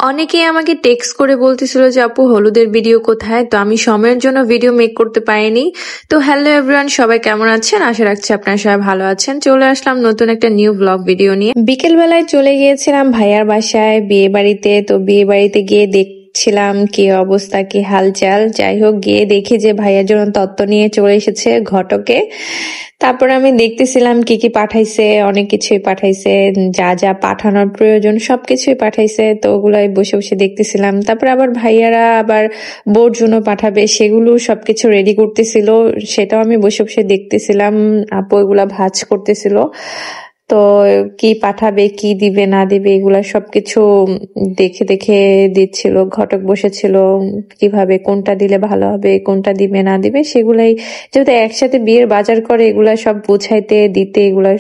অনেকেই আমাকে টেক্সট করে বলতেছিল যে আপু হলুদের ভিডিও কোথায়, তো আমি সময়ের জন্য ভিডিও মেক করতে পারিনি। তো হ্যালো এভরিওয়ান, সবাই কেমন আছেন? আশা রাখছি আপনারা সবাই ভালো আছেন। চলে আসলাম নতুন একটা নিউ ব্লগ ভিডিও নিয়ে। বিকেল বেলায় চলে গিয়েছিলাম ভাইয়ার বাসায় বিয়ে বাড়িতে। তো বিয়ে বাড়িতে গিয়ে দেখছিলাম কি অবস্থা, কি হালচাল। যাই হোক, গিয়ে দেখি যে ভাইয়ার জন্য তত্ত্ব নিয়ে চলে এসেছে ঘটকে। তারপর আমি দেখতেছিলাম কি কি পাঠাইছে, অনেক কিছুই পাঠাইছে, যা যা পাঠানোর প্রয়োজন সবকিছুই পাঠাইছে। তো ওগুলাই বসে বসে দেখতেছিলাম। তারপর আবার ভাইয়ারা আবার বোর জন্য পাঠাবে, সেগুলো সবকিছু রেডি করতেছিল, সেটাও আমি বসে বসে দেখতেছিলাম। আপু এগুলা ভাঁজ করতেছিল। তো কি পাঠাবে, কি দিবে না দিবে, এগুলা সবকিছু দেখে দেখে দিচ্ছিল। ঘটক বসেছিল, কিভাবে কোনটা দিলে ভালো হবে, কোনটা দিবে না দিবে সেগুলাই, যেহেতু একসাথে বিয়ের বাজার করে, এগুলা সব গুছাইতে দিতে এগুলা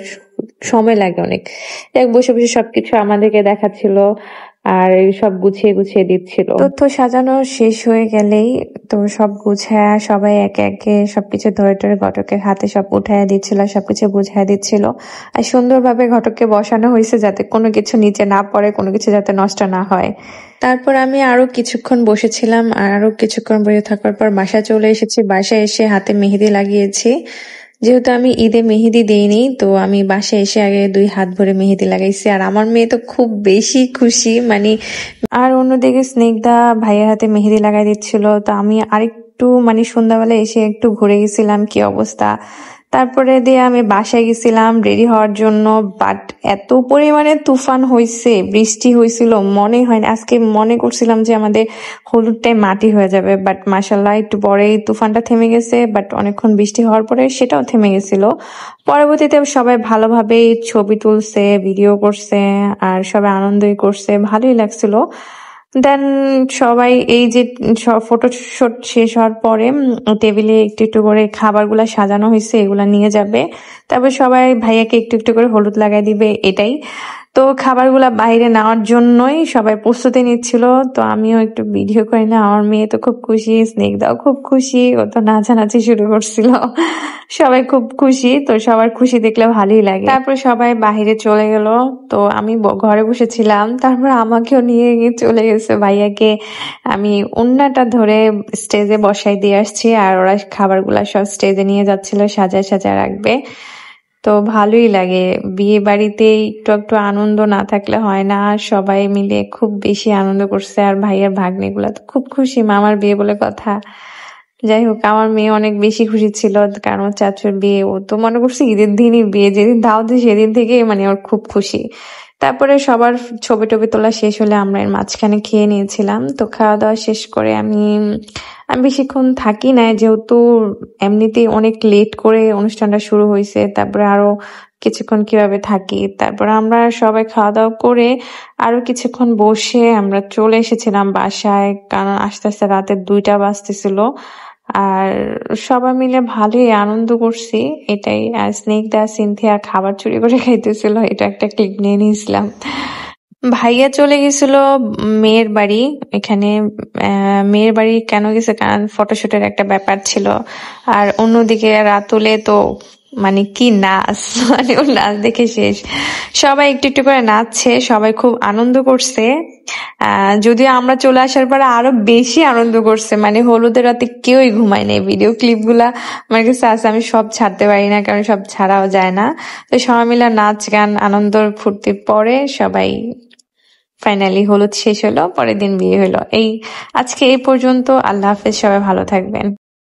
সময় লাগে অনেক। দেখ, বসে বসে সবকিছু আমাদেরকে দেখাচ্ছিল আর সব গুছিয়ে গুছিয়ে দিচ্ছিল। তথ্য সাজানো শেষ হয়ে গেলেই তো সব গুছায়া সবাই একে একে সবকিছু ধরে ধরে ঘটকের হাতে সব উঠাইয়া দিচ্ছিল, সবকিছু বুঝাইয়া দিচ্ছিল। আর সুন্দরভাবে ঘটককে বসানো হয়েছে যাতে কোনো কিছু নিচে না পড়ে, কোনো কিছু যাতে নষ্ট না হয়। তারপর আমি আরো কিছুক্ষণ বসেছিলাম, আর আরো কিছুক্ষণ বসে থাকার পর বাসায় চলে এসেছি। বাসায় এসে হাতে মেহেদি লাগিয়েছি। যেহেতু আমি ঈদে মেহেদি দিইনি, তো আমি বাসায় এসে আগে 2 হাত ভরে মেহেদি লাগাইছি। আর আমার মেয়ে তো খুব বেশি খুশি, মানে। আর অন্যদিকে স্নিগ্ধা ভাইয়ের হাতে মেহেদি লাগাই দিচ্ছিল। তো আমি আরেকটু সন্ধ্যাবেলা এসে একটু ঘুরে গেছিলাম কি অবস্থা। তারপরে দিয়ে আমি বাসায় গেছিলাম রেডি হওয়ার জন্য। বাট এত পরিমাণে তুফান হয়েছে, বৃষ্টি হয়েছিল, মনে হয় না, আজকে মনে করছিলাম যে আমাদের হলুদটাই মাটি হয়ে যাবে। বাট মাশাল্লাহ একটু পরেই তুফানটা থেমে গেছে। বাট অনেকক্ষণ বৃষ্টি হওয়ার পরে সেটাও থেমে গেছিল। পরবর্তীতে সবাই ভালোভাবে ছবি তুলছে, ভিডিও করছে, আর সবাই আনন্দই করছে, ভালোই লাগছিল। দেন সবাই এই যে ফটো শুট শেষ হওয়ার পরে টেবিলে একটু একটু করে খাবারগুলা সাজানো হয়েছে, এগুলা নিয়ে যাবে। তারপর সবাই ভাইয়াকে একটু একটু করে হলুদ লাগাই দিবে, এটাই। তো খাবারগুলা বাইরে নেওয়ার জন্যই সবাই প্রস্তুতি নিচ্ছিল। তো আমিও একটু ভিডিও করে না, আমার মেয়ে তো খুব খুশি, স্নিগ্ধাও খুব খুশি, ও তো নাচানাচি শুরু করছিল। সবাই খুব খুশি, তো সবার খুশি দেখলে ভালোই লাগে। তারপর সবাই বাহিরে চলে গেল। তো আমি ঘরে বসেছিলাম। তারপর আমাকেও নিয়ে গিয়ে চলে গেছে ভাইয়াকে। আমি ওন্নাটা ধরে স্টেজে বসাই দিয়ে আসছি, আর ওরা খাবারগুলা সব স্টেজে নিয়ে যাচ্ছিল, সাজায় সাজায় রাখবে। তো ভালোই লাগে, বিয়ে বাড়িতে একটু একটু আনন্দ না থাকলে হয় না। সবাই মিলে খুব বেশি আনন্দ করছে। আর ভাইয়ার ভাগ্নিগুলা তো খুব খুশি, মামার বিয়ে বলে কথা। যাই হোক, আমার মেয়ে অনেক বেশি খুশি ছিল, কারণ ওর চাচুর বিয়ে। ও তো মনে করছে ঈদের দিনই বিয়ে, যেদিন দাওয়াত দিই সেদিন থেকে ওর খুব খুশি। তারপরে সবার ছবি টবি তোলা শেষ হলে আমরা এর মাঝখানে খেয়ে নিয়েছিলাম। তো খাওয়া দাওয়া শেষ করে আমি বেশিক্ষণ থাকি নাই, যেহেতু এমনিতেই অনেক লেট করে অনুষ্ঠানটা শুরু হয়েছে। তারপরে আরো কিছুক্ষণ কিভাবে থাকি। তারপর আমরা সবাই খাওয়া দাওয়া করে আরো কিছুক্ষণ বসে আমরা চলে এসেছিলাম বাসায়, কারণ আস্তে আস্তে রাতে 2টা বাজতেছিল। আর সবাই মিলে ভালোই আনন্দ করছি, এটাই। আর স্নিগ্ধা সিনথিয়া খাবার চুরি করে খাইতেছিল, এটা একটা ক্লিপ নিয়ে নিয়েছিলাম। ভাইয়া চলে গেছিল মেয়ের বাড়ি। এখানে মেয়ের বাড়ি কেন গেছে, কারণ ফটোশুটের একটা ব্যাপার ছিল। আর অন্যদিকে রাতুলে তো কি নাচ, ওর নাচ দেখে শেষ। সবাই একটু একটু করে নাচছে, সবাই খুব আনন্দ করছে। যদিও আমরা চলে আসার পরে আরো বেশি আনন্দ করছে, হলুদের রাতে কেউই ঘুমায় নেই। ভিডিও ক্লিপ গুলা আমার কাছে আছে, আমি সব ছাড়তে পারি না, কারণ সব ছাড়াও যায় না। তো সবাই মিলে নাচ গান আনন্দ ফুর্তির পরে সবাই ফাইনালি হলুদ শেষ হলো, পরের দিন বিয়ে হলো। আজকে এই পর্যন্ত। আল্লাহ হাফেজ, সবাই ভালো থাকবেন।